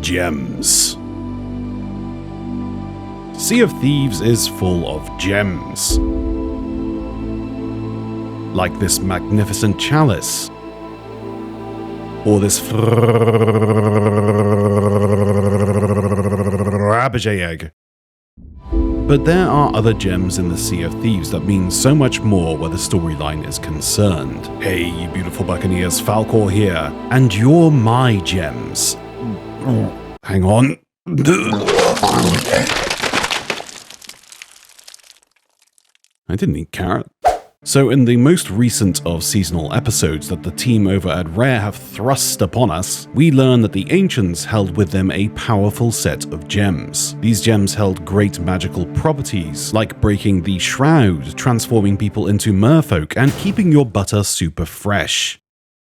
Gems. Sea of Thieves is full of gems. Like this magnificent chalice. Or this Fabergé egg. But there are other gems in the Sea of Thieves that mean so much more where the storyline is concerned. Hey, you beautiful buccaneers, Falcore here, and you're my gems. Hang on. I didn't eat carrot. So in the most recent of seasonal episodes that the team over at Rare have thrust upon us, we learn that the Ancients held with them a powerful set of gems. These gems held great magical properties, like breaking the shroud, transforming people into merfolk, and keeping your butter super fresh.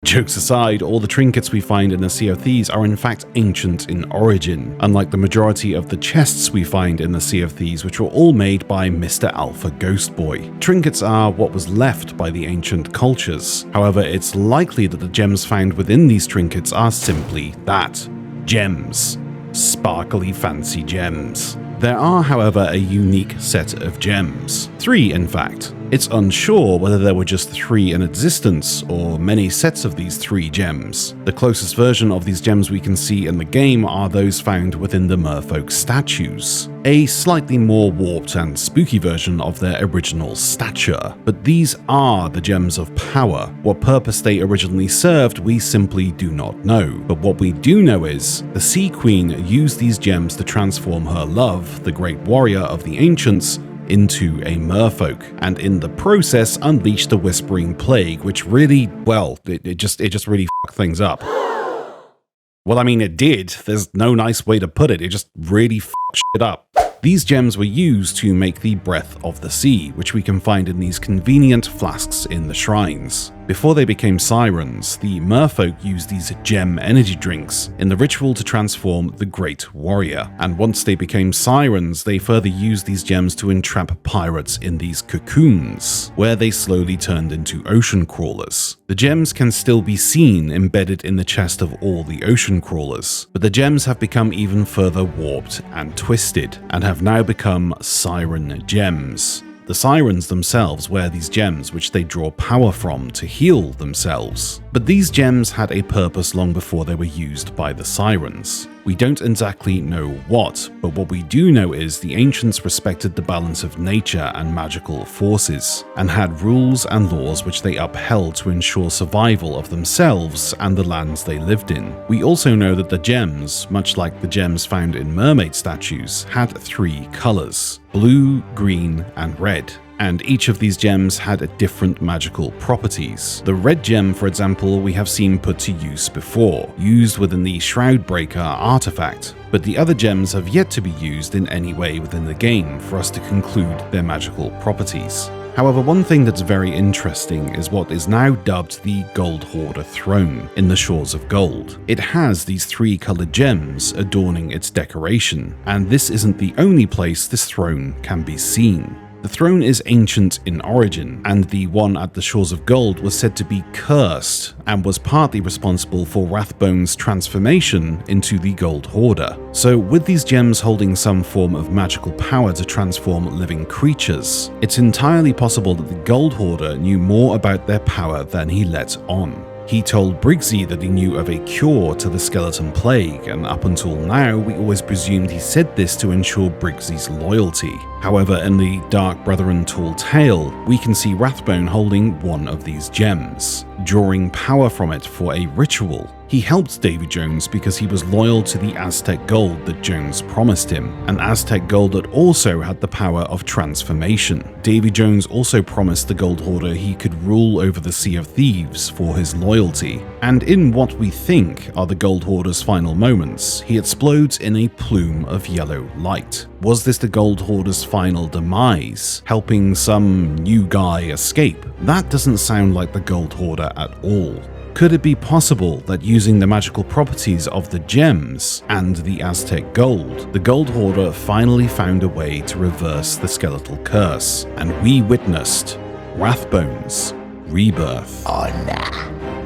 Jokes aside, all the trinkets we find in the Sea of Thieves are in fact ancient in origin, unlike the majority of the chests we find in the Sea of Thieves, which were all made by Mr. Alpha Ghost Boy. Trinkets are what was left by the ancient cultures. However, it's likely that the gems found within these trinkets are simply that. Gems. Sparkly fancy gems. There are, however, a unique set of gems. 3, in fact. It's unsure whether there were just 3 in existence, or many sets of these 3 gems. The closest version of these gems we can see in the game are those found within the merfolk statues. A slightly more warped and spooky version of their original stature. But these are the gems of power. What purpose they originally served, we simply do not know. But what we do know is, the Sea Queen used these gems to transform her love, the great warrior of the Ancients, into a merfolk, and in the process unleashed the Whispering Plague, which really, well, it just really fucked things up. Well, I mean, it did. There's no nice way to put it. It just really fucked shit up. These gems were used to make the Breath of the Sea, which we can find in these convenient flasks in the shrines. Before they became sirens, the merfolk used these gem energy drinks in the ritual to transform the Great Warrior, and once they became sirens, they further used these gems to entrap pirates in these cocoons, where they slowly turned into ocean crawlers. The gems can still be seen embedded in the chest of all the ocean crawlers, but the gems have become even further warped and twisted, and have now become siren gems. The sirens themselves wear these gems which they draw power from to heal themselves. But these gems had a purpose long before they were used by the sirens. We don't exactly know what, but what we do know is the Ancients respected the balance of nature and magical forces, and had rules and laws which they upheld to ensure survival of themselves and the lands they lived in. We also know that the gems, much like the gems found in mermaid statues, had 3 colors: blue, green, and red. And each of these gems had different magical properties. The red gem, for example, we have seen put to use before, used within the Shroudbreaker artifact, but the other gems have yet to be used in any way within the game for us to conclude their magical properties. However, one thing that's very interesting is what is now dubbed the Gold Hoarder Throne in the Shores of Gold. It has these 3 colored gems adorning its decoration, and this isn't the only place this throne can be seen. The throne is ancient in origin, and the one at the Shores of Gold was said to be cursed and was partly responsible for Rathbone's transformation into the Gold Hoarder. So with these gems holding some form of magical power to transform living creatures, it's entirely possible that the Gold Hoarder knew more about their power than he let on. He told Briggsy that he knew of a cure to the skeleton plague, and up until now we always presumed he said this to ensure Briggsy's loyalty. However, in the Dark Brethren Tall Tale, we can see Rathbone holding one of these gems, drawing power from it for a ritual. He helped Davy Jones because he was loyal to the Aztec gold that Jones promised him, an Aztec gold that also had the power of transformation. Davy Jones also promised the Gold Hoarder he could rule over the Sea of Thieves for his loyalty. And in what we think are the Gold Hoarder's final moments, he explodes in a plume of yellow light. Was this the Gold Hoarder's final demise, helping some new guy escape? That doesn't sound like the Gold Hoarder at all. Could it be possible that using the magical properties of the gems and the Aztec gold, the Gold Hoarder finally found a way to reverse the skeletal curse, and we witnessed Rathbone's rebirth? Honor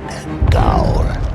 the gold.